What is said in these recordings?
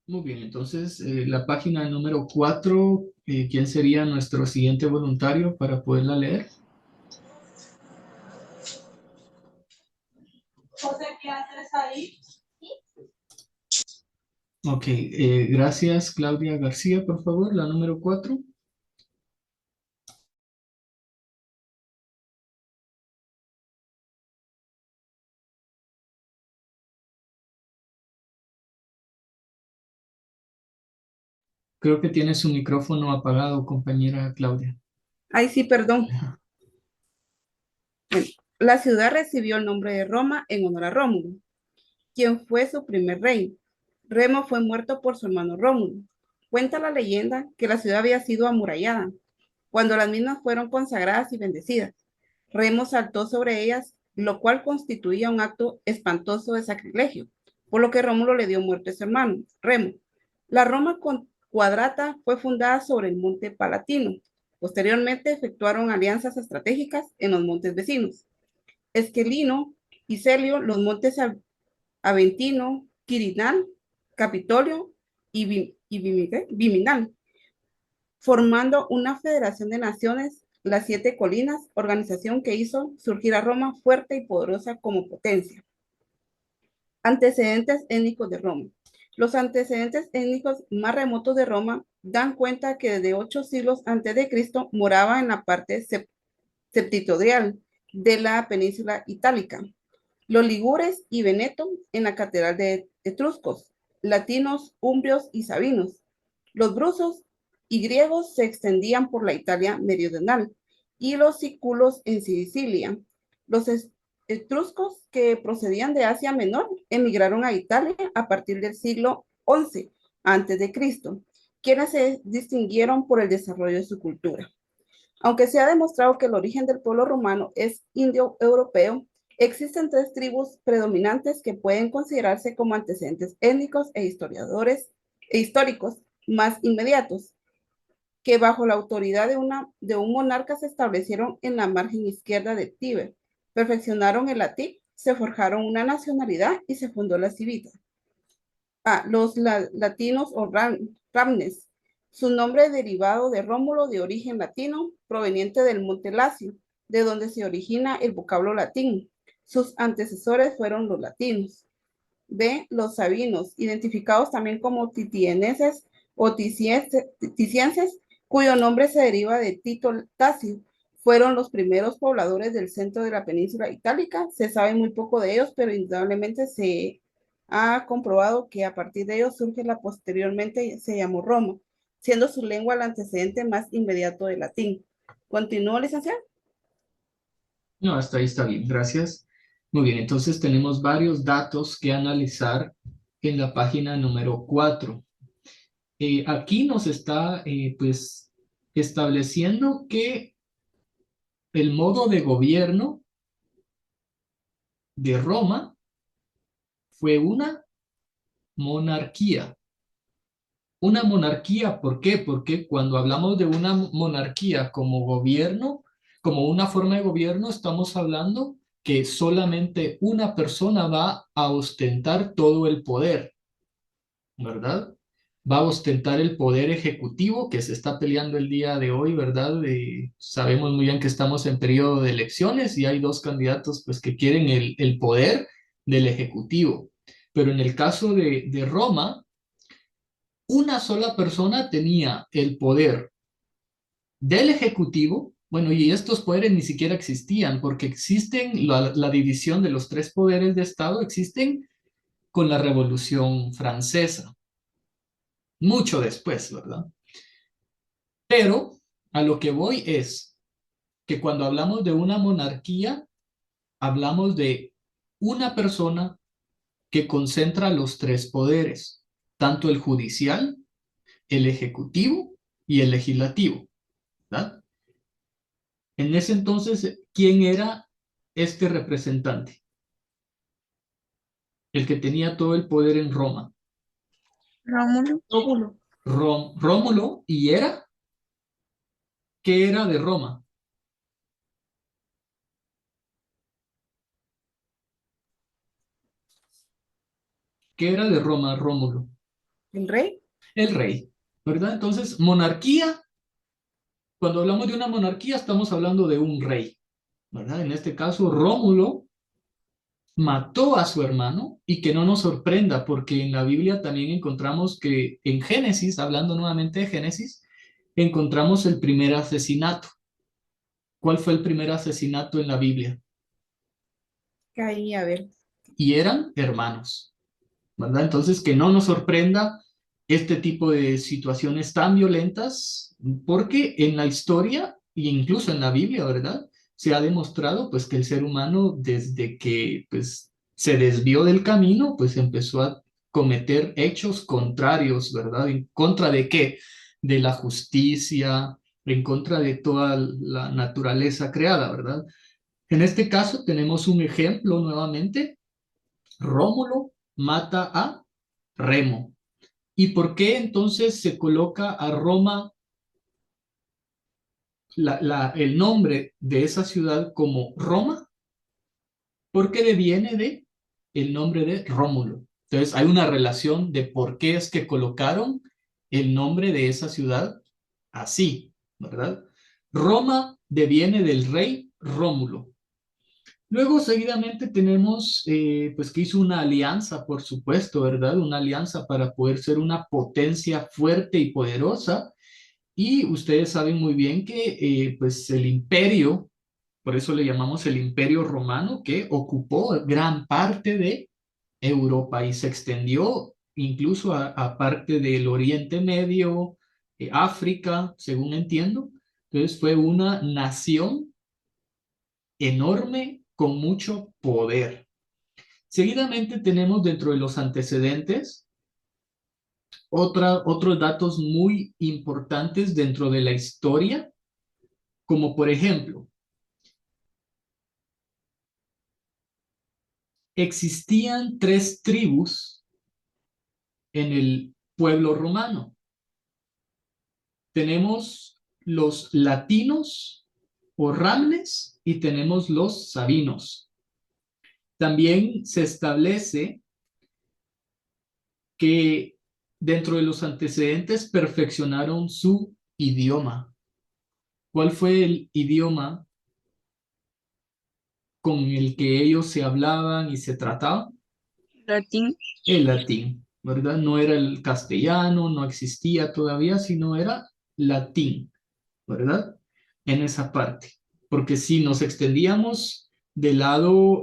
Muy bien, entonces la página número 4, ¿quién sería nuestro siguiente voluntario para poderla leer? José, ¿qué haces ahí? Ok, gracias Claudia García, por favor, la número 4. Creo que tiene su micrófono apagado, compañera Claudia. Ay, sí, perdón. Bueno, la ciudad recibió el nombre de Roma en honor a Rómulo, quien fue su primer rey. Remo fue muerto por su hermano Rómulo. Cuenta la leyenda que la ciudad había sido amurallada cuando las mismas fueron consagradas y bendecidas. Remo saltó sobre ellas, lo cual constituía un acto espantoso de sacrilegio, por lo que Rómulo le dio muerte a su hermano, Remo. La Roma cuadrata fue fundada sobre el monte Palatino. Posteriormente efectuaron alianzas estratégicas en los montes vecinos. Esquelino y Celio, los montes Aventino, Quirinal, Capitolio y Viminal, formando una federación de naciones, las Siete Colinas, organización que hizo surgir a Roma fuerte y poderosa como potencia. Antecedentes étnicos de Roma. Los antecedentes étnicos más remotos de Roma dan cuenta que desde 8 siglos antes de Cristo moraba en la parte septentrional de la península itálica. Los ligures y veneto en la catedral de etruscos, latinos, umbrios y sabinos. Los drusos y griegos se extendían por la Italia meridional y los siculos en Sicilia. Los etruscos que procedían de Asia Menor emigraron a Italia a partir del siglo XI antes de Cristo, quienes se distinguieron por el desarrollo de su cultura. Aunque se ha demostrado que el origen del pueblo romano es indio-europeo, existen tres tribus predominantes que pueden considerarse como antecedentes étnicos e historiadores e históricos más inmediatos, que bajo la autoridad de un monarca se establecieron en la margen izquierda del Tíber, perfeccionaron el latín, se forjaron una nacionalidad y se fundó la civita. Los latinos o ramnes, su nombre derivado de Rómulo de origen latino, proveniente del Monte Lacio, de donde se origina el vocablo latín. Sus antecesores fueron los latinos. B. Los sabinos, identificados también como titienses o ticienses, cuyo nombre se deriva de Tito Tasio. Fueron los primeros pobladores del centro de la península itálica. Se sabe muy poco de ellos, pero indudablemente se ha comprobado que a partir de ellos surge la posteriormente se llamó Roma, siendo su lengua el antecedente más inmediato del latín. ¿Continúo, licenciado? No, hasta ahí está bien, gracias. Muy bien, entonces tenemos varios datos que analizar en la página número 4. Aquí nos está, pues, estableciendo que el modo de gobierno de Roma fue una monarquía. Una monarquía, ¿por qué? Porque cuando hablamos de una monarquía como gobierno, como una forma de gobierno, estamos hablando que solamente una persona va a ostentar todo el poder, ¿verdad? Va a ostentar el poder ejecutivo que se está peleando el día de hoy, ¿verdad? Sabemos muy bien que estamos en periodo de elecciones y hay dos candidatos pues que quieren el poder del ejecutivo. Pero en el caso de Roma, una sola persona tenía el poder del Ejecutivo. Bueno, y estos poderes ni siquiera existían porque existen, la división de los tres poderes de Estado existen con la Revolución Francesa, mucho después, ¿verdad? Pero a lo que voy es que cuando hablamos de una monarquía, hablamos de una persona que concentra los tres poderes, tanto el judicial, el ejecutivo y el legislativo, ¿verdad? En ese entonces, ¿quién era este representante? El que tenía todo el poder en Roma. Rómulo. Rómulo. Rómulo, ¿y era? ¿Qué era de Roma? ¿Qué era de Roma, Rómulo? ¿El rey? El rey, ¿verdad? Entonces, monarquía, cuando hablamos de una monarquía, estamos hablando de un rey, ¿verdad? En este caso, Rómulo mató a su hermano y que no nos sorprenda porque en la Biblia también encontramos que en Génesis, hablando nuevamente de Génesis, encontramos el primer asesinato. ¿Cuál fue el primer asesinato en la Biblia? Caí, a ver. Y eran hermanos, ¿verdad? Entonces, que no nos sorprenda este tipo de situaciones tan violentas, porque en la historia e incluso en la Biblia, ¿verdad? Se ha demostrado pues que el ser humano desde que pues se desvió del camino, pues empezó a cometer hechos contrarios, ¿verdad? ¿En contra de qué? De la justicia, en contra de toda la naturaleza creada, ¿verdad? En este caso tenemos un ejemplo nuevamente. Rómulo mata a Remo. ¿Y por qué entonces se coloca a Roma el nombre de esa ciudad como Roma? Porque deviene de el nombre de Rómulo. Entonces hay una relación de por qué es que colocaron el nombre de esa ciudad así, ¿verdad? Roma deviene del rey Rómulo. Luego, seguidamente tenemos, pues que hizo una alianza, por supuesto, ¿verdad? Una alianza para poder ser una potencia fuerte y poderosa. Y ustedes saben muy bien que, pues, el imperio, por eso le llamamos el Imperio Romano, que ocupó gran parte de Europa y se extendió incluso a parte del Oriente Medio, África, según entiendo. Entonces, fue una nación enorme con mucho poder. Seguidamente tenemos dentro de los antecedentes otros datos muy importantes dentro de la historia, como por ejemplo, existían tres tribus en el pueblo romano. Tenemos los latinos o ramnes y tenemos los sabinos. También se establece que dentro de los antecedentes perfeccionaron su idioma. ¿Cuál fue el idioma con el que ellos se hablaban y se trataban? Latín. El latín, ¿verdad? No era el castellano, no existía todavía, sino era latín, ¿verdad? En esa parte. Porque si nos extendíamos del lado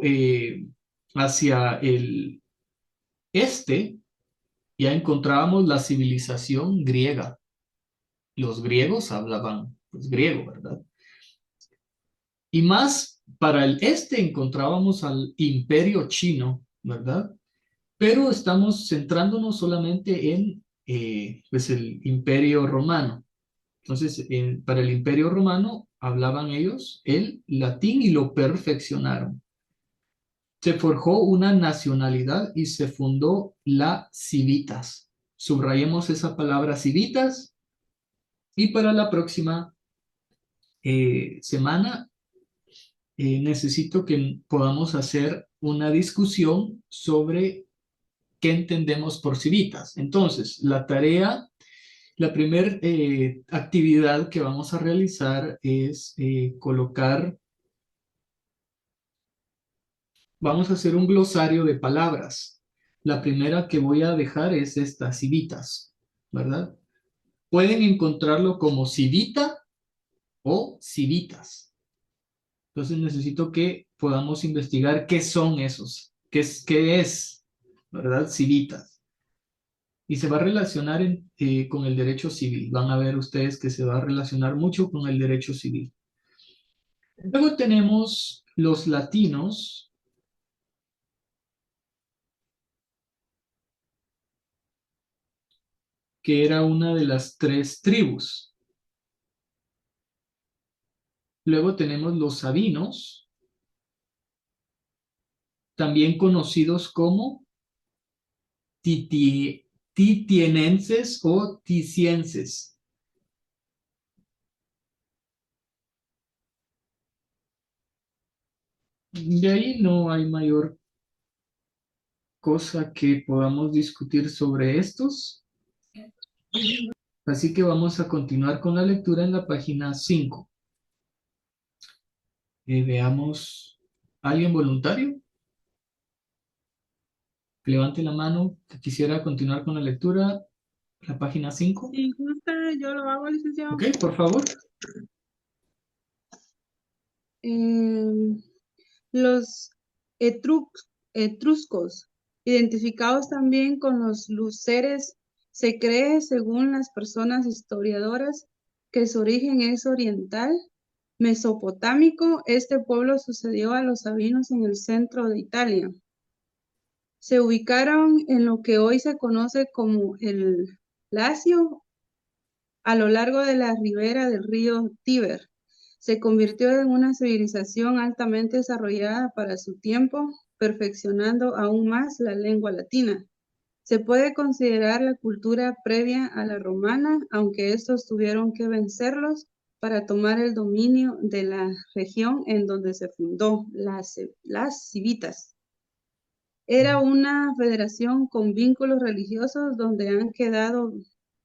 hacia el este, ya encontrábamos la civilización griega. Los griegos hablaban pues, griego, ¿verdad? Y más para el este encontrábamos al imperio chino, ¿verdad? Pero estamos centrándonos solamente en pues el imperio romano. Entonces, para el imperio romano hablaban ellos el latín y lo perfeccionaron. Se forjó una nacionalidad y se fundó la Civitas. Subrayemos esa palabra Civitas y para la próxima semana necesito que podamos hacer una discusión sobre qué entendemos por civitas. Entonces, la primera actividad que vamos a realizar es colocar, vamos a hacer un glosario de palabras. La primera que voy a dejar es esta, civitas, ¿verdad? Pueden encontrarlo como civita o civitas. Entonces necesito que podamos investigar qué son esos, qué es, ¿verdad? Civitas. Y se va a relacionar con el derecho civil. Van a ver ustedes que se va a relacionar mucho con el derecho civil. Luego tenemos los latinos, que era una de las tres tribus. Luego tenemos los sabinos, también conocidos como titienenses o ticienses. De ahí no hay mayor cosa que podamos discutir sobre estos. Así que vamos a continuar con la lectura en la página 5. Veamos, ¿alguien voluntario? Levante la mano que quisiera continuar con la lectura, la página 5. Si gusta, yo lo hago, licenciado. Ok, por favor. Los etruscos, identificados también con los luceres, se cree, según las personas historiadoras, que su origen es oriental, mesopotámico. Este pueblo sucedió a los sabinos en el centro de Italia. Se ubicaron en lo que hoy se conoce como el Lacio, a lo largo de la ribera del río Tíber. Se convirtió en una civilización altamente desarrollada para su tiempo, perfeccionando aún más la lengua latina. Se puede considerar la cultura previa a la romana, aunque estos tuvieron que vencerlos para tomar el dominio de la región en donde se fundó, las civitas. Era una federación con vínculos religiosos donde han quedado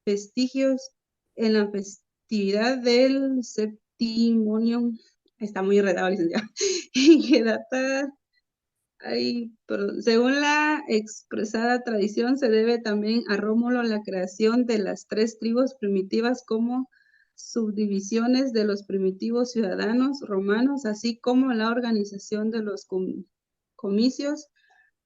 vestigios en la festividad del Septimonium. Está muy enredado, licenciado. Que data, según la expresada tradición, se debe también a Rómulo la creación de las 3 tribus primitivas como subdivisiones de los primitivos ciudadanos romanos, así como la organización de los comicios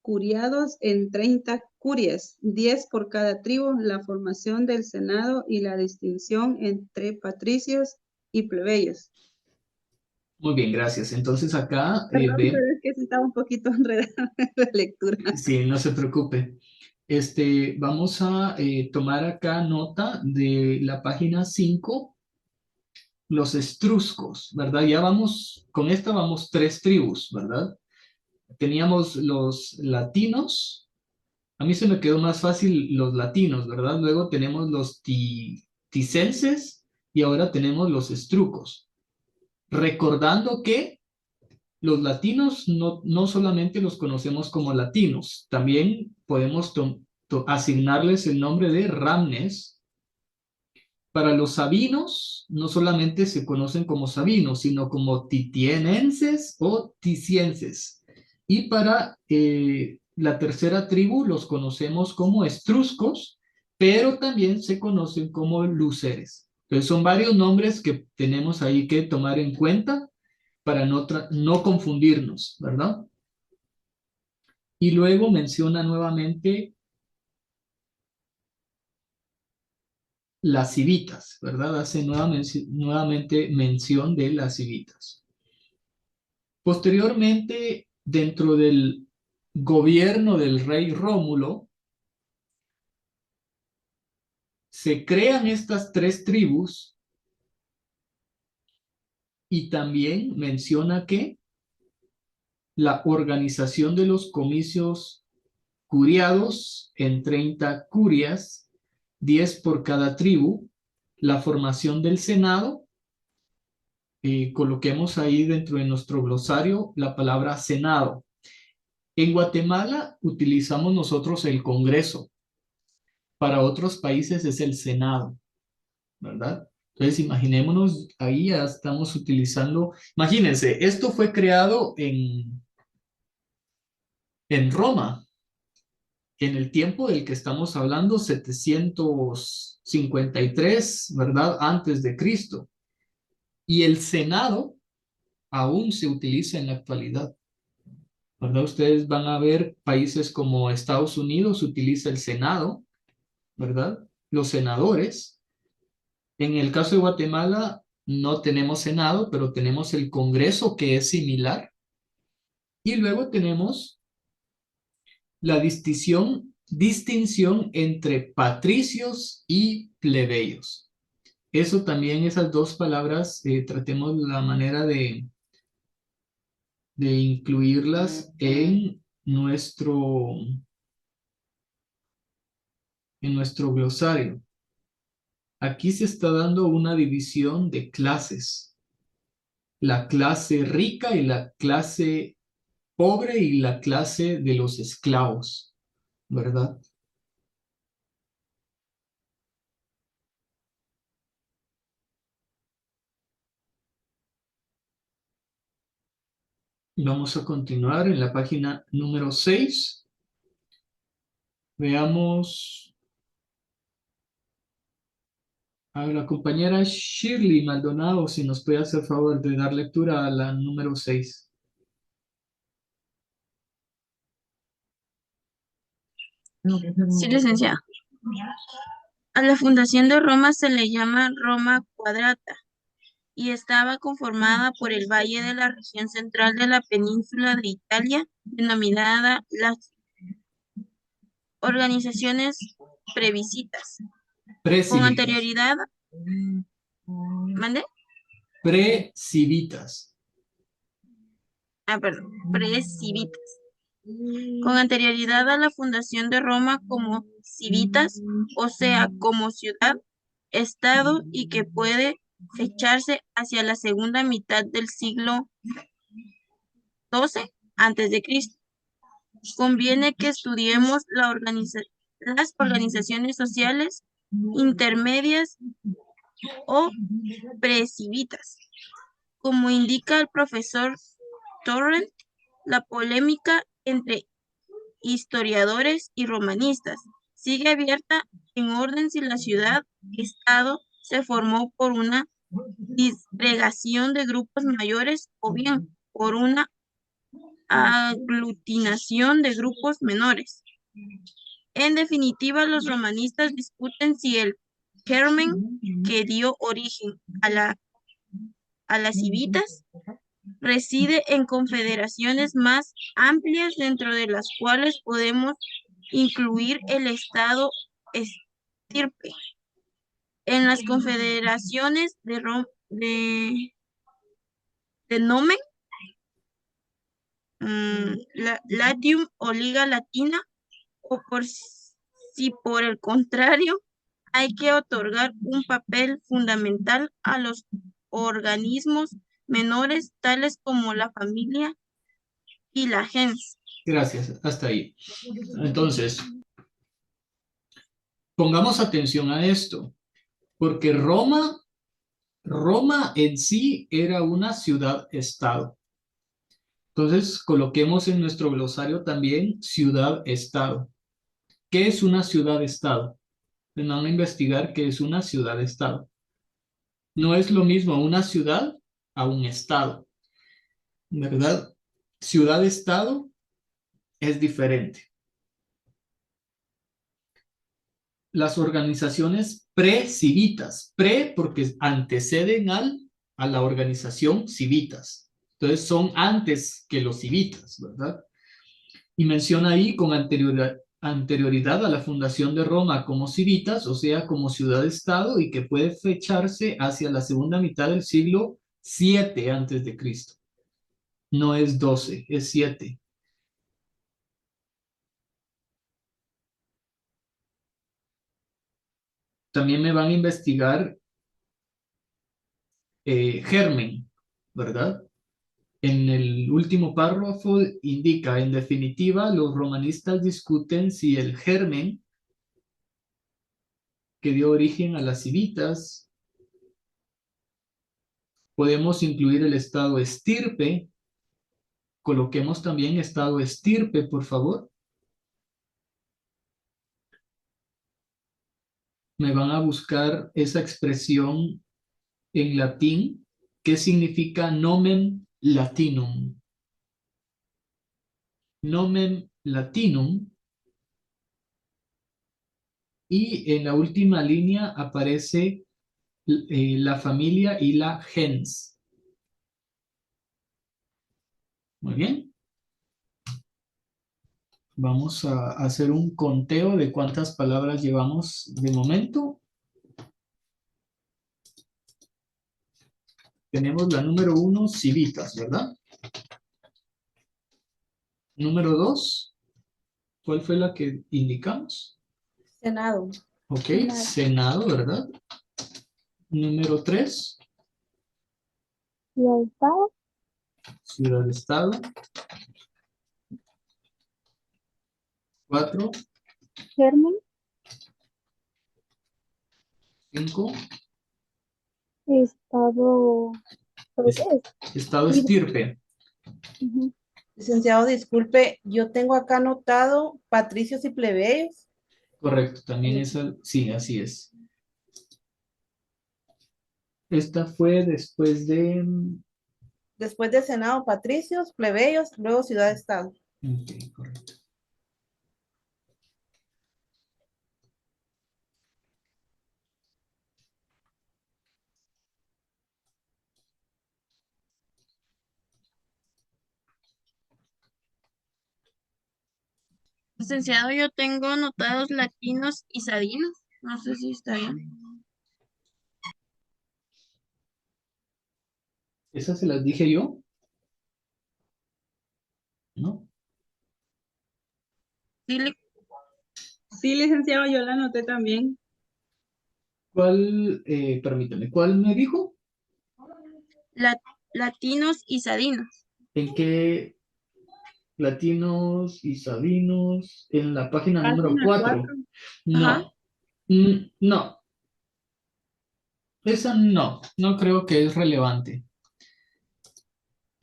curiados en 30 curias, 10 por cada tribu, la formación del Senado y la distinción entre patricios y plebeyos. Muy bien, gracias. Entonces acá Perdón, ve, pero es que sí estaba un poquito enredada en la lectura. sí, no se preocupe. Vamos a tomar acá nota de la página 5, los estruscos, ¿verdad? Ya vamos, con esta vamos 3 tribus, ¿verdad? Teníamos los latinos, a mí se me quedó más fácil los latinos, ¿verdad? Luego tenemos los ticenses y ahora tenemos los estrucos. Recordando que los latinos no solamente los conocemos como latinos, también podemos asignarles el nombre de ramnes. Para los sabinos, no solamente se conocen como sabinos, sino como titienenses o ticienses. Y para la tercera tribu los conocemos como estruscos, pero también se conocen como luceres. Entonces son varios nombres que tenemos ahí que tomar en cuenta para no confundirnos, ¿verdad? Y luego menciona nuevamente las civitas, ¿verdad? Hace nuevamente mención de las civitas. Posteriormente, dentro del gobierno del rey Rómulo, se crean estas 3 tribus y también menciona que la organización de los comicios curiados en 30 curias, 10 por cada tribu, la formación del Senado, coloquemos ahí dentro de nuestro glosario la palabra Senado. En Guatemala utilizamos nosotros el Congreso, para otros países es el Senado, ¿verdad? Entonces imaginémonos, ahí ya estamos utilizando, imagínense, esto fue creado en Roma, en el tiempo del que estamos hablando, 753, ¿verdad? Antes de Cristo. Y el Senado aún se utiliza en la actualidad, ¿verdad? Ustedes van a ver países como Estados Unidos utiliza el Senado, ¿verdad? Los senadores. En el caso de Guatemala no tenemos Senado, pero tenemos el Congreso que es similar. Y luego tenemos la distinción entre patricios y plebeyos. Eso también, esas 2 palabras, tratemos la manera de incluirlas en nuestro glosario. Aquí se está dando una división de clases. La clase rica y la clase pobre y la clase de los esclavos, ¿verdad? Vamos a continuar en la página número 6. Veamos a la compañera Shirley Maldonado si nos puede hacer favor de dar lectura a la número 6. Sí, licenciada. A la fundación de Roma se le llama Roma Quadrata y estaba conformada por el valle de la región central de la península de Italia, denominada las organizaciones plebiscitas. Con Precivitas. anterioridad, ¿mande? Precivitas. Perdón, precivitas. Con anterioridad a la fundación de Roma como civitas, o sea, como ciudad, estado, y que puede fecharse hacia la segunda mitad del siglo XII a.C. Conviene que estudiemos las organizaciones sociales intermedias o precivitas. Como indica el profesor Torrent, la polémica entre historiadores y romanistas sigue abierta en orden si la ciudad-estado se formó por una disgregación de grupos mayores o bien por una aglutinación de grupos menores. En definitiva, los romanistas discuten si el germen que dio origen a las civitas reside en confederaciones más amplias, dentro de las cuales podemos incluir el estado estirpe. En las confederaciones de nomen, Latium o Liga Latina, o si por el contrario hay que otorgar un papel fundamental a los organismos menores, tales como la familia y la gens. Gracias, hasta ahí. Entonces, pongamos atención a esto, porque Roma en sí era una ciudad-estado. Entonces, coloquemos en nuestro glosario también ciudad-estado. ¿Qué es una ciudad-estado? Pues van a investigar qué es una ciudad-estado. No es lo mismo una ciudad a un estado, ¿verdad? Ciudad-estado es diferente. Las organizaciones pre-civitas, porque anteceden a la organización civitas. Entonces son antes que los civitas, ¿verdad? Y menciona ahí con anterioridad a la fundación de Roma como civitas, o sea, como ciudad-estado, y que puede fecharse hacia la segunda mitad del siglo 7 antes de Cristo. No es 12, es 7. También me van a investigar germen, ¿verdad? En el último párrafo indica, en definitiva, los romanistas discuten si el germen que dio origen a las civitas, podemos incluir el estado estirpe. Coloquemos también estado estirpe, por favor. Me van a buscar esa expresión en latín. ¿Qué significa nomen latinum? Nomen latinum. Y en la última línea aparece la familia y la gens. Muy bien. Vamos a hacer un conteo de cuántas palabras llevamos de momento. Tenemos la número 1, civitas, ¿verdad? Número 2, ¿cuál fue la que indicamos? Senado. Ok, Senado, ¿verdad? Número 3, Ciudad-estado. Ciudad-estado. 4, Germen. 5, Estado. ¿Pero qué es? estado estirpe. Licenciado, disculpe, yo tengo acá anotado patricios y plebeyos. Correcto, también esa, sí, así es. Esta fue después de... Después de Senado, patricios, plebeyos, luego ciudad-estado. Ok, correcto. Licenciado, yo tengo anotados latinos y sadinos. No sé si está bien. ¿Esas se las dije yo? ¿No? Sí, Sí, licenciado, yo la anoté también. ¿Cuál, permítame, cuál me dijo? latinos y sadinos. ¿En qué latinos y sabinos? En la página número Página 4. 4. Ajá. No, no, esa no, no creo que es relevante.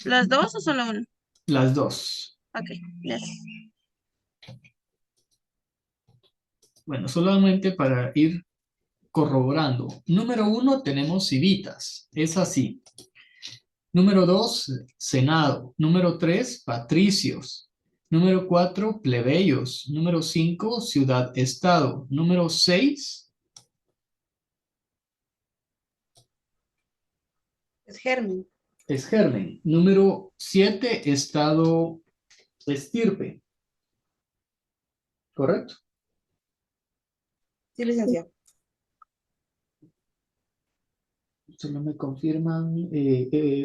¿Las dos o solo una? Las dos. Ok, gracias. Bueno, solamente para ir corroborando. Número 1 tenemos civitas, es así. Número 2, senado. Número 3, patricios. Número 4, plebeyos. Número 5, ciudad-estado. Número 6, Es germen. es germen. Número 7, estado estirpe. ¿Correcto? Sí, licenciado. Solo me confirman.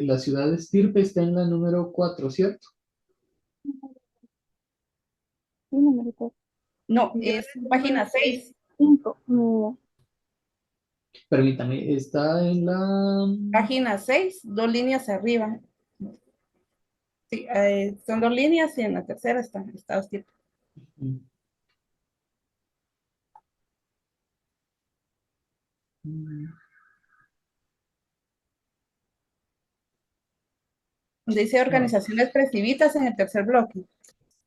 La ciudad estirpe está en la número 4, ¿cierto? Sí, número 4. No, Yo es el número página 6. 5. Permítame, está en la... Página 6, dos líneas arriba. Sí, son dos líneas y en la tercera está estado estirpe. Donde dice No, organizaciones precivitas en el tercer bloque.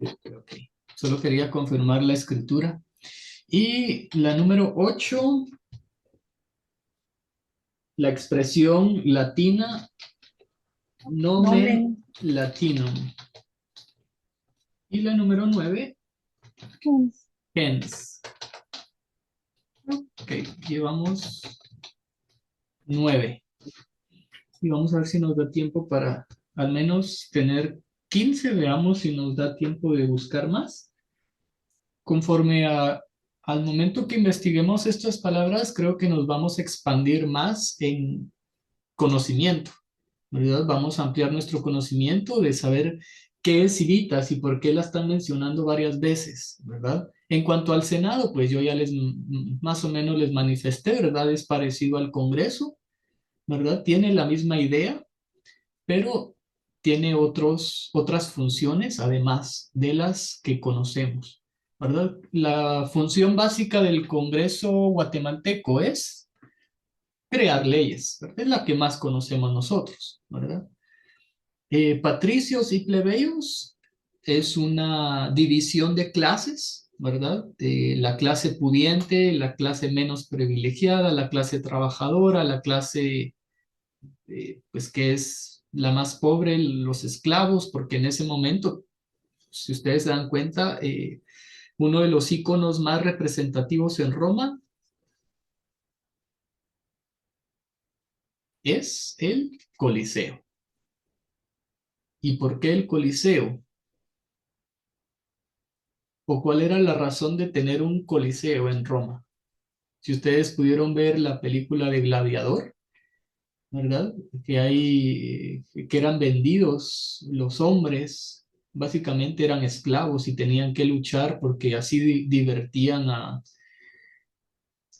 ok. Solo quería confirmar la escritura. Y la número 8, la expresión latina nomen Nomen. latinum. Y la número 9, gens. Ok, llevamos 9. Y vamos a ver si nos da tiempo para al menos tener 15. Veamos si nos da tiempo de buscar más. Conforme al momento que investiguemos estas palabras, creo que nos vamos a expandir más en conocimiento, ¿verdad? Vamos a ampliar nuestro conocimiento de saber qué es civitas y por qué la están mencionando varias veces, ¿verdad? En cuanto al Senado, pues yo ya más o menos les manifesté, ¿verdad? Es parecido al Congreso, ¿verdad? Tiene la misma idea, pero tiene otras funciones además de las que conocemos, ¿verdad? La función básica del Congreso guatemalteco es crear leyes, ¿verdad? Es la que más conocemos nosotros, ¿verdad? Patricios y plebeyos es una división de clases, ¿verdad? La clase pudiente, la clase menos privilegiada, la clase trabajadora, la clase pues que es la más pobre, los esclavos, porque en ese momento, si ustedes se dan cuenta, uno de los íconos más representativos en Roma es el Coliseo. ¿Y por qué el Coliseo? ¿O cuál era la razón de tener un Coliseo en Roma? Si ustedes pudieron ver la película de Gladiador, ¿verdad? Que eran vendidos los hombres, básicamente eran esclavos y tenían que luchar porque así divertían a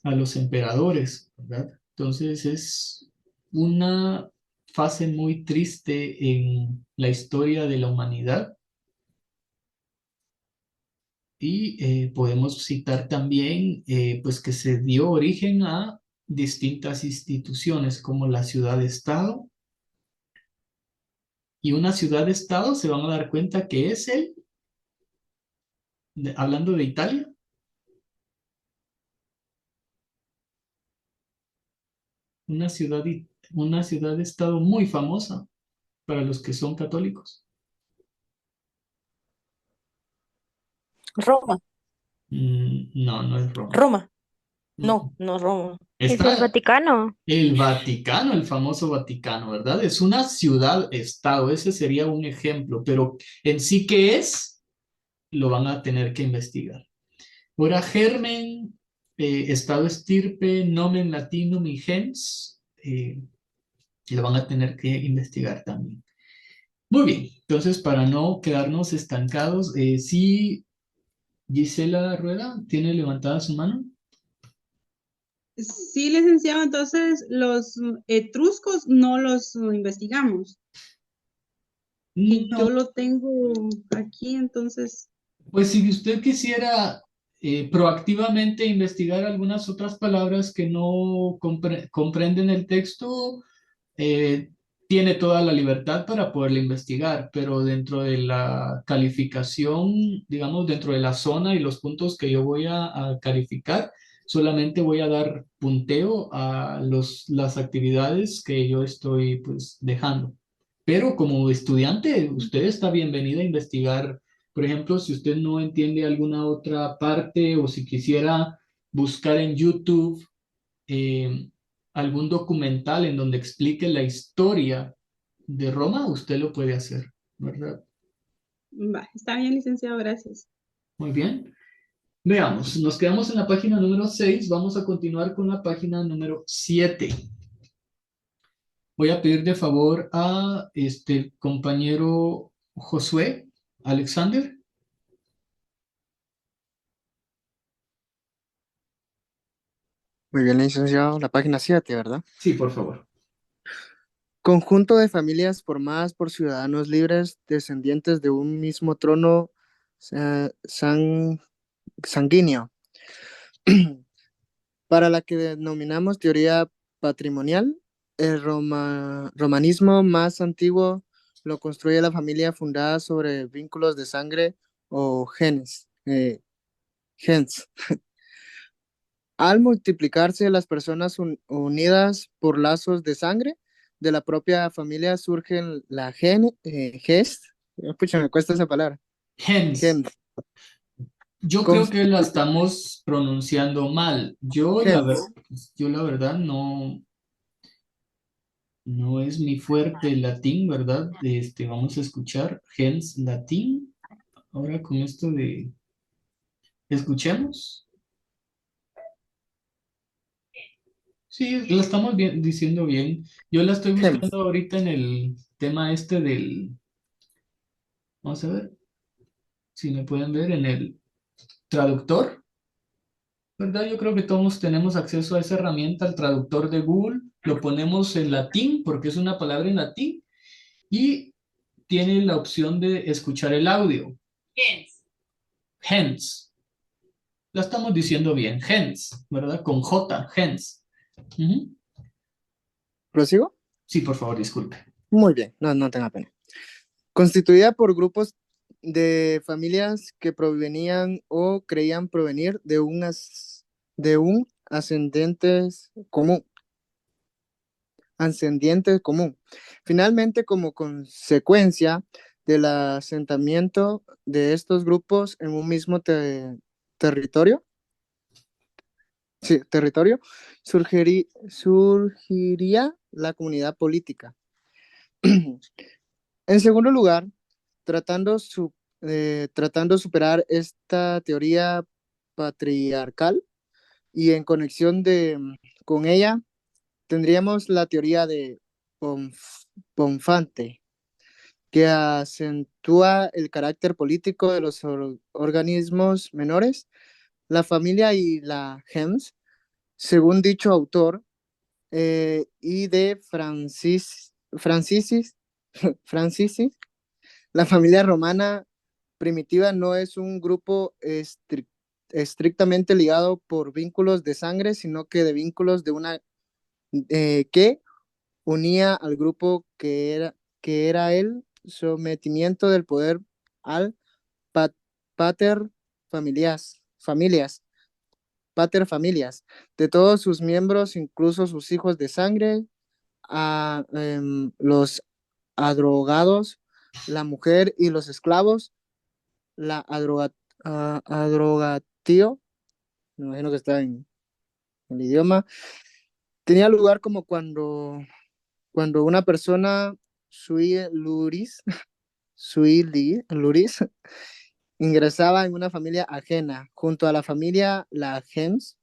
los emperadores, ¿verdad? Entonces es una fase muy triste en la historia de la humanidad y podemos citar también pues que se dio origen a distintas instituciones como la ciudad-estado Y una ciudad-estado se van a dar cuenta que es hablando de Italia, una ciudad, una ciudad-estado muy famosa para los que son católicos. Roma. No, no es Roma. Roma. Mm. No, no Roma. ¿Es el Está Vaticano? el Vaticano, el famoso Vaticano, ¿verdad? Es una ciudad-estado, ese sería un ejemplo, pero en sí, ¿qué es? Lo van a tener que investigar. Ahora, germen, estado estirpe, nomen latinum y gens, lo van a tener que investigar también. Muy bien, entonces para no quedarnos estancados, sí, Gisela Rueda tiene levantada su mano. Sí, licenciado, entonces los etruscos no los investigamos. Y No, yo lo tengo aquí, entonces, pues si usted quisiera proactivamente investigar algunas otras palabras que no comprenden el texto, eh, tiene toda la libertad para poderla investigar, pero dentro de la calificación, digamos, dentro de la zona y los puntos que yo voy a calificar, solamente voy a dar punteo a las actividades que yo estoy pues dejando. Pero como estudiante, usted está bienvenida a investigar. Por ejemplo, si usted no entiende alguna otra parte o si quisiera buscar en YouTube eh, algún documental en donde explique la historia de Roma, usted lo puede hacer, ¿verdad? va, está bien, licenciado, gracias. Muy bien. Veamos, nos quedamos en la página número 6, vamos a continuar con la página número 7. Voy a pedir de favor a este compañero Josué Alexander. Muy bien, licenciado. La página 7, ¿verdad? Sí, por favor. Conjunto de familias formadas por ciudadanos libres, descendientes de un mismo trono sanguíneo, para la que denominamos teoría patrimonial. El romanismo más antiguo lo construye la familia fundada sobre vínculos de sangre o gens. Al multiplicarse las personas unidas por lazos de sangre de la propia familia surgen la pucha, me cuesta esa palabra, Hence. gen, Yo creo que la estamos pronunciando mal. gens. Yo la verdad no es mi fuerte el latín, ¿verdad? Vamos a escuchar gens latín. Ahora con esto de escuchemos. Sí, la estamos diciendo bien. Yo la estoy Gens. buscando ahorita en el tema del, vamos a ver si me pueden ver en el traductor, ¿verdad? Yo creo que todos tenemos acceso a esa herramienta, el traductor de Google. Lo ponemos en latín porque es una palabra en latín y tiene la opción de escuchar el audio. Hence. La estamos diciendo bien. Hence, ¿verdad? Con J, hence. Ujú. ¿Prosigo? Sí, por favor, disculpe. Muy bien, no tenga pena. Constituida por grupos de familias que provenían o creían provenir de un ascendiente común. Finalmente, como consecuencia del asentamiento de estos grupos en un mismo territorio, surgiría la comunidad política. En segundo lugar, tratando de superar esta teoría patriarcal y en conexión con ella, tendríamos la teoría de Bonfante, que acentúa el carácter político de los organismos menores, la familia y la gens, según dicho autor, y de Francisis, la familia romana primitiva no es un grupo estrictamente ligado por vínculos de sangre, sino que de vínculos que unía al grupo que era él sometimiento del poder al pa- pater pater familias, de todos sus miembros, incluso sus hijos de sangre, los adrogados, la mujer y los esclavos, la adrogatío, me imagino que está en el idioma, tenía lugar como cuando una persona sui luris, luris, ingresaba en una familia ajena, junto a la familia la gens,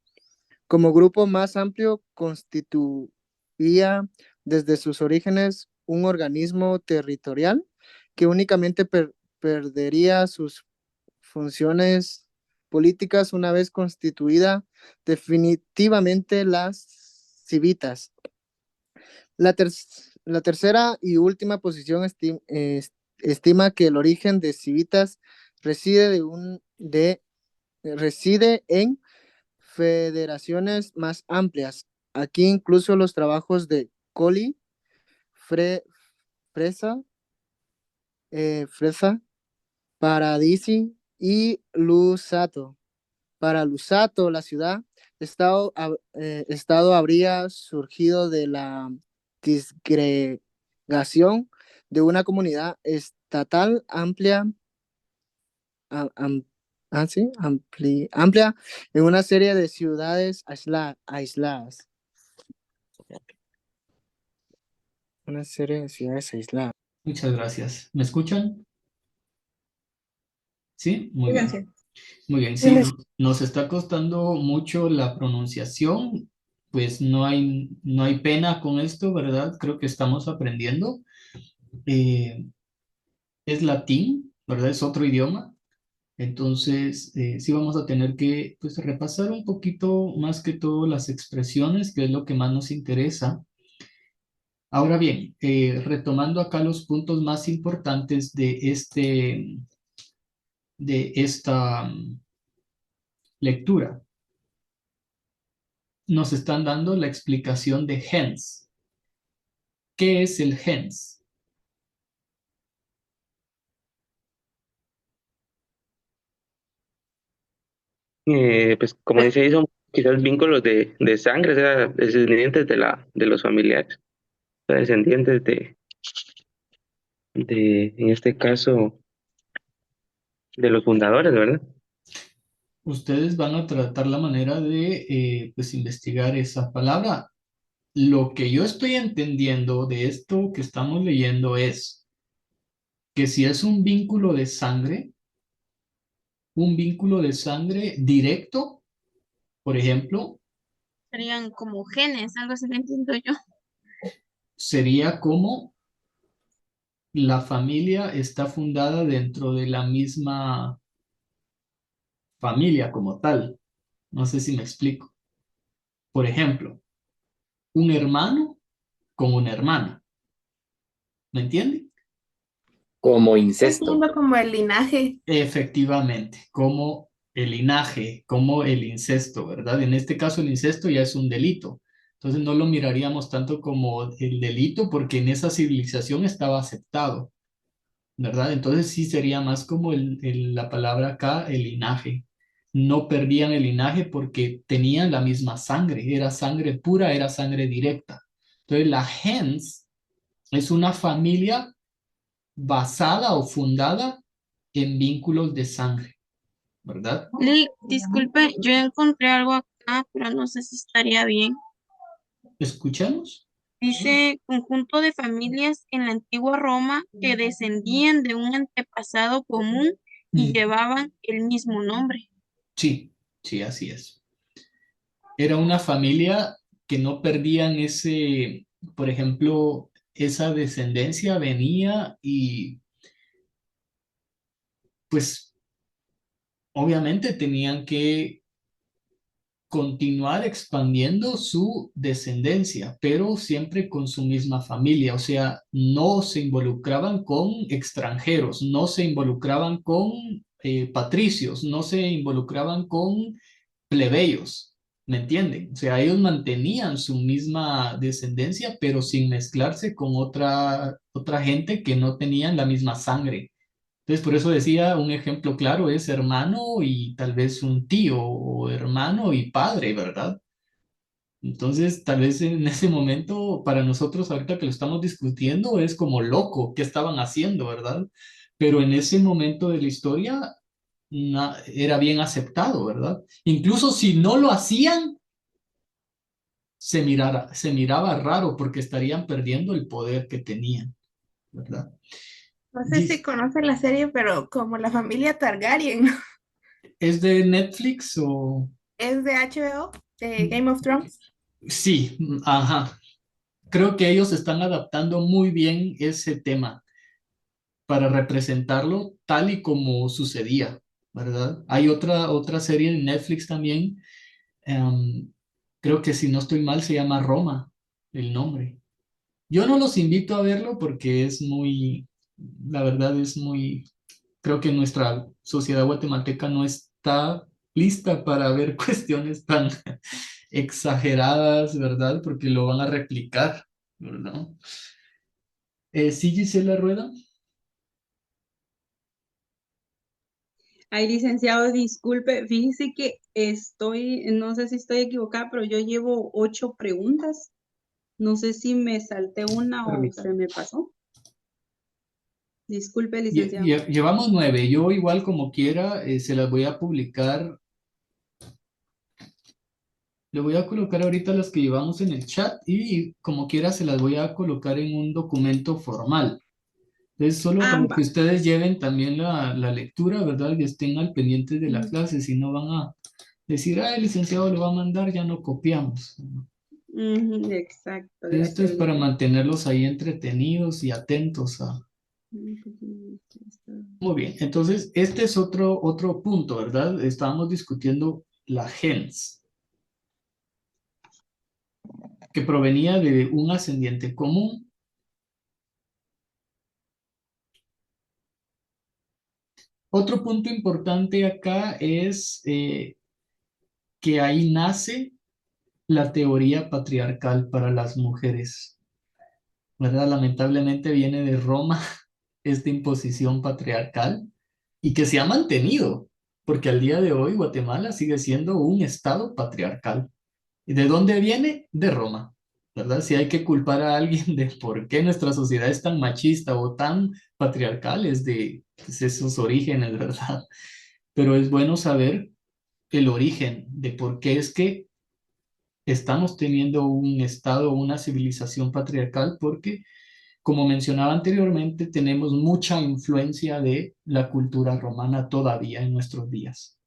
como grupo más amplio constituía desde sus orígenes un organismo territorial que únicamente perdería sus funciones políticas una vez constituida definitivamente las civitas. La tercera y última posición estima que el origen de civitas reside en federaciones más amplias. Aquí incluso los trabajos de Colli, Fresa, Fresa, Paradisi y Lusato. Para Lusato, la ciudad, estado habría surgido de la disgregación de una comunidad estatal amplia, sí, amplia en una serie de ciudades aisladas. Una serie de ciudades aisladas. Muchas gracias. ¿Me escuchan? ¿Sí? Muy bien. Fíjense. Muy bien, sí, nos está costando mucho la pronunciación, pues no hay pena con esto, ¿verdad? Creo que estamos aprendiendo. Es latín, ¿verdad? Es otro idioma. Entonces, sí vamos a tener que pues, repasar un poquito más que todo las expresiones, que es lo que más nos interesa. Ahora bien, retomando acá los puntos más importantes de esta lectura. Nos están dando la explicación de gens. ¿Qué es el gens? Pues como dice ahí, son quizás vínculos de sangre, o sea, descendientes de los familiares, o sea, descendientes en este caso, de los fundadores, ¿verdad? Ustedes van a tratar la manera de pues investigar esa palabra. Lo que yo estoy entendiendo de esto que estamos leyendo es que si es un vínculo de sangre directo, por ejemplo, Serían como genes, algo así lo entiendo yo. sería como la familia está fundada dentro de la misma familia como tal. No sé si me explico. Por ejemplo, un hermano con una hermana. ¿Me entiende? Como incesto. Entiendo como el linaje. Efectivamente, como el linaje, como el incesto, ¿verdad? En este caso el incesto ya es un delito. Entonces no lo miraríamos tanto como el delito porque en esa civilización estaba aceptado, ¿verdad? Entonces sí sería más como la palabra acá, el linaje. No perdían el linaje porque tenían la misma sangre, era sangre pura, era sangre directa. Entonces la gens es una familia basada o fundada en vínculos de sangre, ¿verdad? Disculpe, yo encontré algo acá, pero no sé si estaría bien. Escuchemos. Dice conjunto de familias en la antigua Roma que descendían de un antepasado común y Mm, llevaban el mismo nombre. sí, sí, así es. Era una familia que no perdían por ejemplo, esa descendencia venía y pues obviamente tenían que continuar expandiendo su descendencia, pero siempre con su misma familia, o sea, no se involucraban con extranjeros, no se involucraban con patricios, no se involucraban con plebeyos, ¿Me entienden? O sea, ellos mantenían su misma descendencia, pero sin mezclarse con otra gente que no tenían la misma sangre. Entonces, por eso decía, un ejemplo claro es hermano y tal vez un tío, o hermano y padre, ¿verdad? Entonces, tal vez en ese momento, para nosotros, ahorita que lo estamos discutiendo, es como loco, ¿qué estaban haciendo, verdad? Pero en ese momento de la historia era bien aceptado, ¿verdad? Incluso si no lo hacían, se miraba raro porque estarían perdiendo el poder que tenían, ¿verdad? No sé si Dice, conocen la serie, pero como la familia Targaryen ¿es de Netflix o...? es de HBO, de Game of Thrones. Sí, ajá. Creo que ellos están adaptando muy bien ese tema para representarlo tal y como sucedía, ¿verdad? Hay otra serie en Netflix también, em, creo que si no estoy mal se llama Roma, el nombre. Yo no los invito a verlo porque es muy, la verdad es muy, creo que nuestra sociedad guatemalteca no está lista para ver cuestiones tan exageradas, ¿verdad? Porque lo van a replicar, ¿verdad? Sí, Gisela Rueda. Ay, licenciado, disculpe, fíjese que no sé si estoy equivocada, pero yo llevo 8 preguntas. No sé si me salté una o se Permítame. me pasó. Disculpe, licenciado. Llevamos 9. Yo igual como quiera se las voy a publicar. Le voy a colocar ahorita las que llevamos en el chat y como quiera se las voy a colocar en un documento formal. Es solo para que Va. ustedes lleven también la lectura, ¿verdad? Y estén al pendiente de la Mm, clase, si no van a decir, ah, el licenciado lo va a mandar, ya no copiamos. exacto, Esto es gracias, para licenciado. mantenerlos ahí entretenidos y atentos a... Muy bien, entonces este es otro punto, ¿verdad? Estábamos discutiendo la gens, que provenía de un ascendiente común. Otro punto importante acá es que ahí nace la teoría patriarcal para las mujeres, ¿verdad? Lamentablemente viene de Roma esta imposición patriarcal y que se ha mantenido, porque al día de hoy Guatemala sigue siendo un estado patriarcal. ¿Y de dónde viene? De Roma, ¿verdad? Si hay que culpar a alguien de por qué nuestra sociedad es tan machista o tan patriarcal, es de pues, esos orígenes, ¿verdad? Pero es bueno saber el origen de por qué es que estamos teniendo un estado, una civilización patriarcal, porque, como mencionaba anteriormente, tenemos mucha influencia de la cultura romana todavía en nuestros días.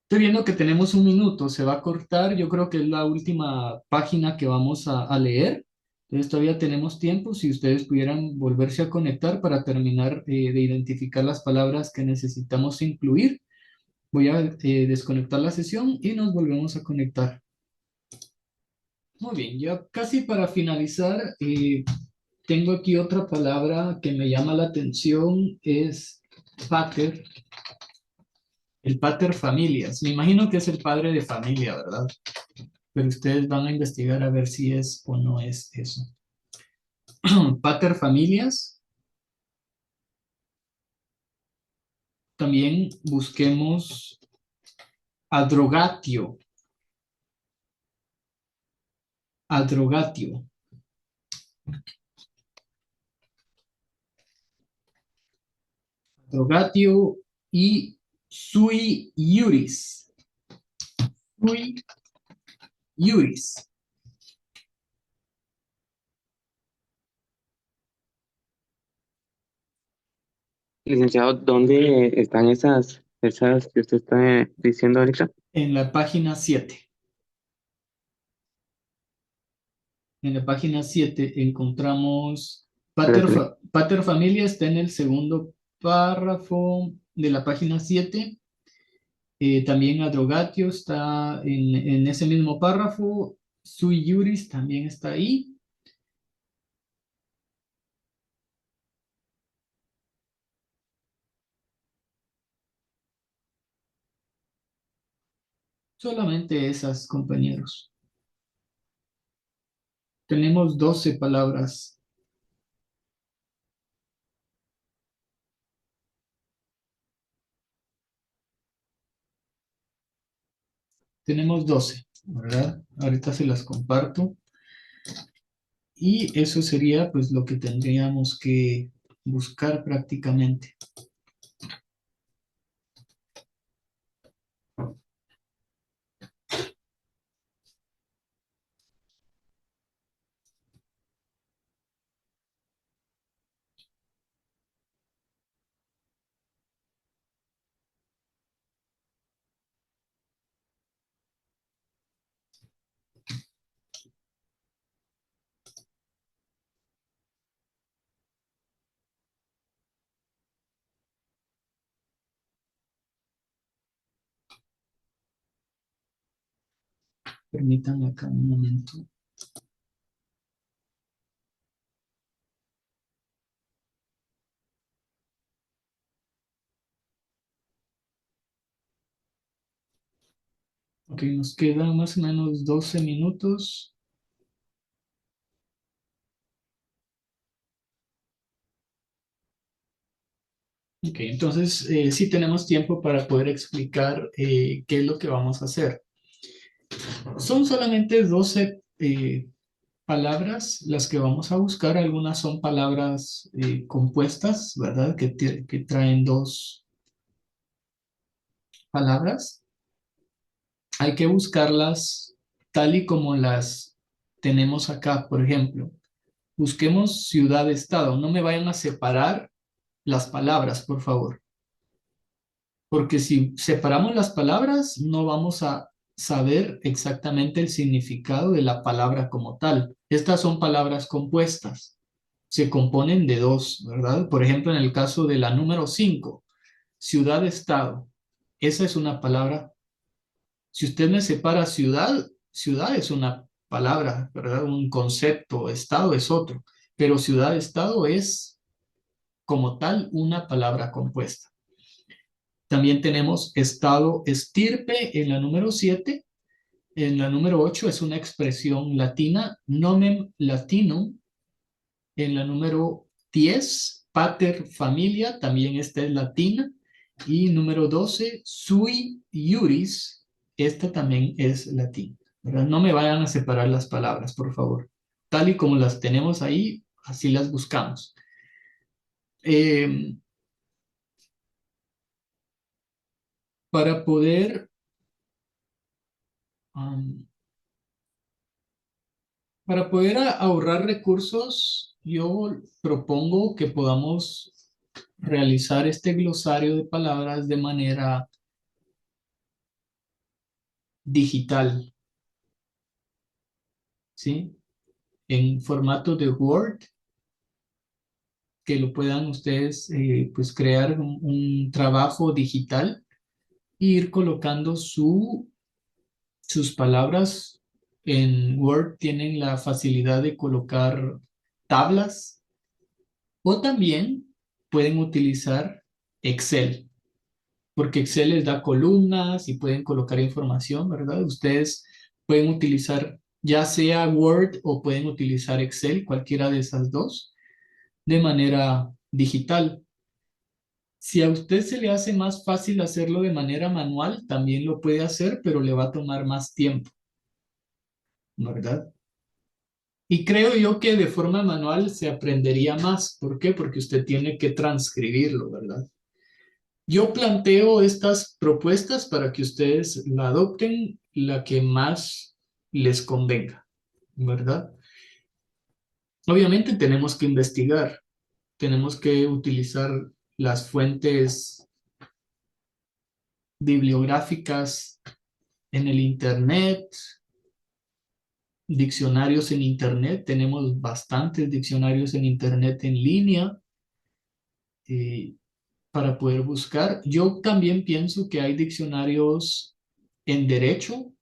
Estoy viendo que tenemos un minuto, se va a cortar, yo creo que es la última página que vamos a leer, entonces todavía tenemos tiempo, si ustedes pudieran volverse a conectar para terminar de identificar las palabras que necesitamos incluir. Voy a desconectar la sesión y nos volvemos a conectar. Muy bien, ya casi para finalizar, tengo aquí otra palabra que me llama la atención, es pater, el pater familias. Me imagino que es el padre de familia, ¿verdad? Pero ustedes van a investigar a ver si es o no es eso. Pater familias. También busquemos adrogatio. Adrogatio. Adrogatio y sui iuris. Sui iuris. Licenciado, ¿dónde están esas que usted está diciendo ahorita? En la página 7. En la página 7 encontramos Gracias. pater familia, está en el segundo párrafo de la página 7. También adrogatio está en ese mismo párrafo. Sui iuris también está ahí. Solamente esas, compañeros. Tenemos 12 palabras. Tenemos 12, ¿verdad? Ahorita se las comparto. Y eso sería pues lo que tendríamos que buscar prácticamente. Permítanme acá un momento. Ok, nos quedan más o menos 12 minutos. Ok, entonces sí tenemos tiempo para poder explicar qué es lo que vamos a hacer. Son solamente 12 palabras las que vamos a buscar. Algunas son palabras compuestas, ¿verdad? Que traen dos palabras. Hay que buscarlas tal y como las tenemos acá, por ejemplo. Busquemos ciudad-estado. No me vayan a separar las palabras, por favor. Porque si separamos las palabras, no vamos a saber exactamente el significado de la palabra como tal. Estas son palabras compuestas. Se componen de dos, ¿verdad? Por ejemplo, en el caso de la número 5, ciudad-estado. Esa es una palabra. Si usted me separa ciudad, ciudad es una palabra, ¿verdad? Un concepto, estado es otro. Pero ciudad-estado es como tal una palabra compuesta. También tenemos estado estirpe en la número 7. En la número 8 es una expresión latina, nomen latinum. En la número 10, pater familia, también esta es latina. Y número 12, sui iuris, esta también es latina, ¿verdad? No me vayan a separar las palabras, por favor. Tal y como las tenemos ahí, así las buscamos. Para poder ahorrar recursos, yo propongo que podamos realizar este glosario de palabras de manera digital, ¿sí? En formato de Word, que lo puedan ustedes pues crear un trabajo digital e ir colocando sus palabras. En Word tienen la facilidad de colocar tablas o también pueden utilizar Excel, porque Excel les da columnas y pueden colocar información, ¿verdad? Ustedes pueden utilizar ya sea Word o pueden utilizar Excel, cualquiera de esas dos, de manera digital. Si a usted se le hace más fácil hacerlo de manera manual, también lo puede hacer, pero le va a tomar más tiempo, ¿verdad? Y creo yo que de forma manual se aprendería más. ¿Por qué? Porque usted tiene que transcribirlo, ¿verdad? Yo planteo estas propuestas para que ustedes la adopten la que más les convenga, ¿verdad? Obviamente tenemos que investigar, tenemos que utilizar las fuentes bibliográficas en el Internet, diccionarios en Internet, tenemos bastantes diccionarios en Internet en línea para poder buscar. Yo también pienso que hay diccionarios en derecho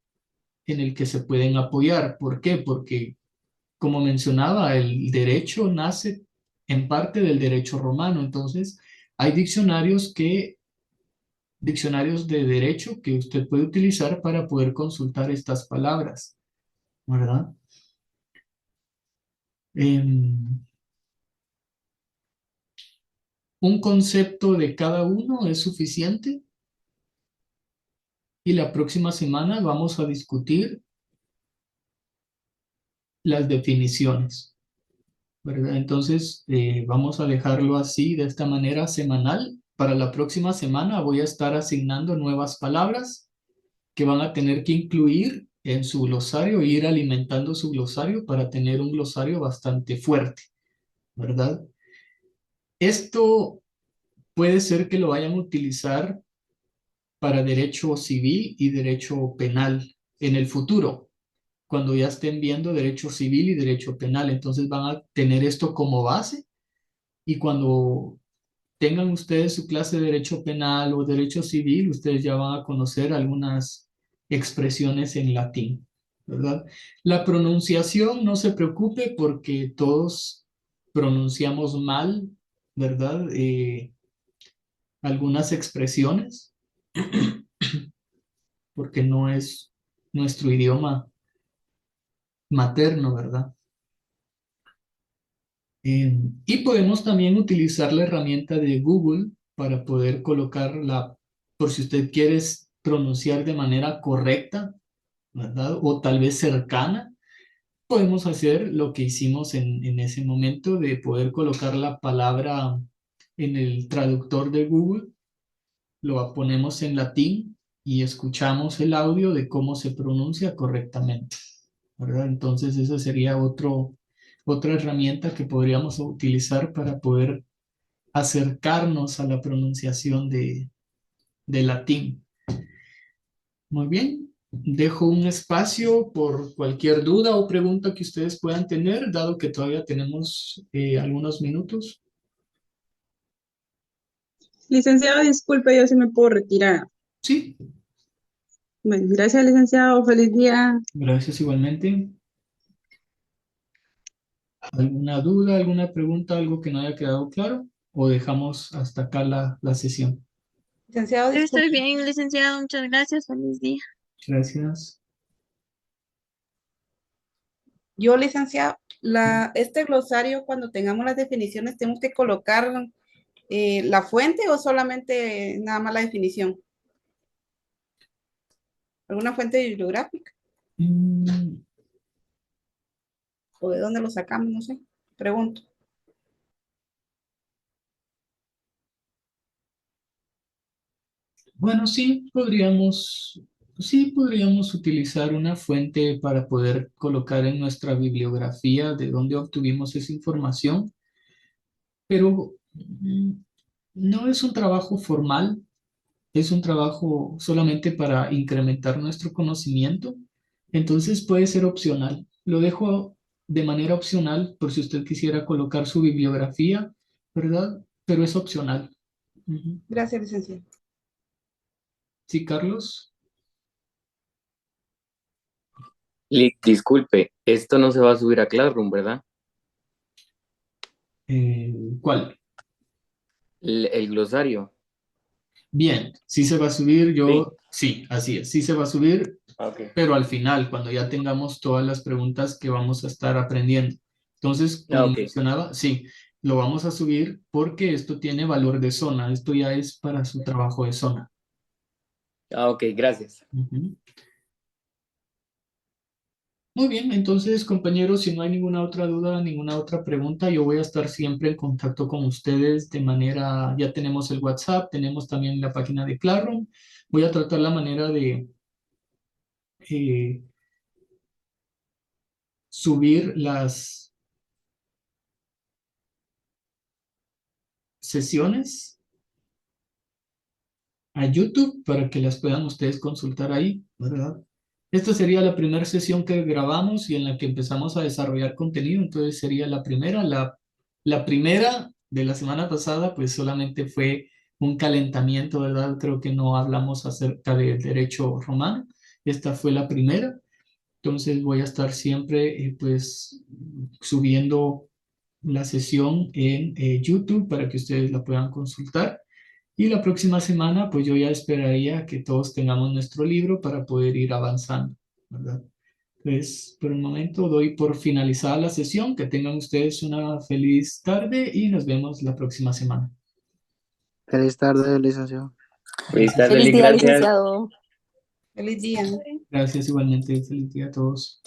en el que se pueden apoyar. ¿Por qué? Porque, como mencionaba, el derecho nace en parte del derecho romano. Entonces, hay diccionarios que diccionarios de derecho que usted puede utilizar para poder consultar estas palabras, ¿verdad? Un concepto de cada uno es suficiente y la próxima semana vamos a discutir las definiciones, ¿verdad? Entonces, vamos a dejarlo así, de esta manera semanal. Para la próxima semana voy a estar asignando nuevas palabras que van a tener que incluir en su glosario, ir alimentando su glosario para tener un glosario bastante fuerte, ¿verdad? Esto puede ser que lo vayan a utilizar para derecho civil y derecho penal en el futuro, cuando ya estén viendo derecho civil y derecho penal. Entonces van a tener esto como base y cuando tengan ustedes su clase de derecho penal o derecho civil, ustedes ya van a conocer algunas expresiones en latín, ¿verdad? La pronunciación, no se preocupe porque todos pronunciamos mal, ¿verdad? Algunas expresiones, porque no es nuestro idioma materno, ¿verdad? Y podemos también utilizar la herramienta de Google para poder colocarla, por si usted quiere pronunciar de manera correcta, ¿verdad? O tal vez cercana, podemos hacer lo que hicimos en ese momento de poder colocar la palabra en el traductor de Google, lo ponemos en latín y escuchamos el audio de cómo se pronuncia correctamente, ¿verdad? Entonces esa sería otra herramienta que podríamos utilizar para poder acercarnos a la pronunciación de latín. Muy bien, dejo un espacio por cualquier duda o pregunta que ustedes puedan tener, dado que todavía tenemos algunos minutos. Licenciado, disculpe, yo sí me puedo retirar. Sí, Bueno, gracias, licenciado. Feliz día. gracias igualmente. ¿Alguna duda, alguna pregunta, algo que no haya quedado claro? ¿O dejamos hasta acá la sesión? Licenciado, Estoy disculpe. bien, licenciado. Muchas gracias. Feliz día. Gracias. Yo, licenciado, este glosario, cuando tengamos las definiciones, ¿tenemos que colocar la fuente o solamente nada más la definición? ¿Alguna fuente bibliográfica? Mm, ¿O de dónde lo sacamos? No sé. Pregunto. Bueno, sí podríamos utilizar una fuente para poder colocar en nuestra bibliografía de dónde obtuvimos esa información, pero no es un trabajo formal, es un trabajo solamente para incrementar nuestro conocimiento, entonces puede ser opcional. Lo dejo de manera opcional por si usted quisiera colocar su bibliografía, ¿verdad? Pero es opcional. Ujú. Gracias, licenciado. Sí, Carlos. Disculpe, esto no se va a subir a Classroom, ¿verdad? ¿Cuál? El glosario. Bien, sí se va a subir, sí, así es, sí se va a subir, Ok. pero al final, cuando ya tengamos todas las preguntas que vamos a estar aprendiendo. Entonces, como Ok. mencionaba, sí, lo vamos a subir porque esto tiene valor de zona, esto ya es para su trabajo de zona. Ok, gracias. Ujú. Muy bien, entonces compañeros, si no hay ninguna otra duda, ninguna otra pregunta, yo voy a estar siempre en contacto con ustedes de manera, ya tenemos el WhatsApp, tenemos también la página de Classroom, voy a tratar la manera de subir las sesiones a YouTube para que las puedan ustedes consultar ahí, ¿verdad? Esta sería la primera sesión que grabamos y en la que empezamos a desarrollar contenido, entonces sería la primera. La primera de la semana pasada, pues solamente fue un calentamiento, ¿verdad? Creo que no hablamos acerca del derecho romano. Esta fue la primera. Entonces voy a estar siempre, pues, subiendo la sesión en YouTube para que ustedes la puedan consultar. Y la próxima semana, pues yo ya esperaría que todos tengamos nuestro libro para poder ir avanzando, ¿verdad? Pues por el momento doy por finalizada la sesión. Que tengan ustedes una feliz tarde y nos vemos la próxima semana. Feliz tarde, licenciado. Feliz Gracias. tarde, Feliz Lick, día, gracias. licenciado. Feliz día. Gracias igualmente. Feliz día a todos.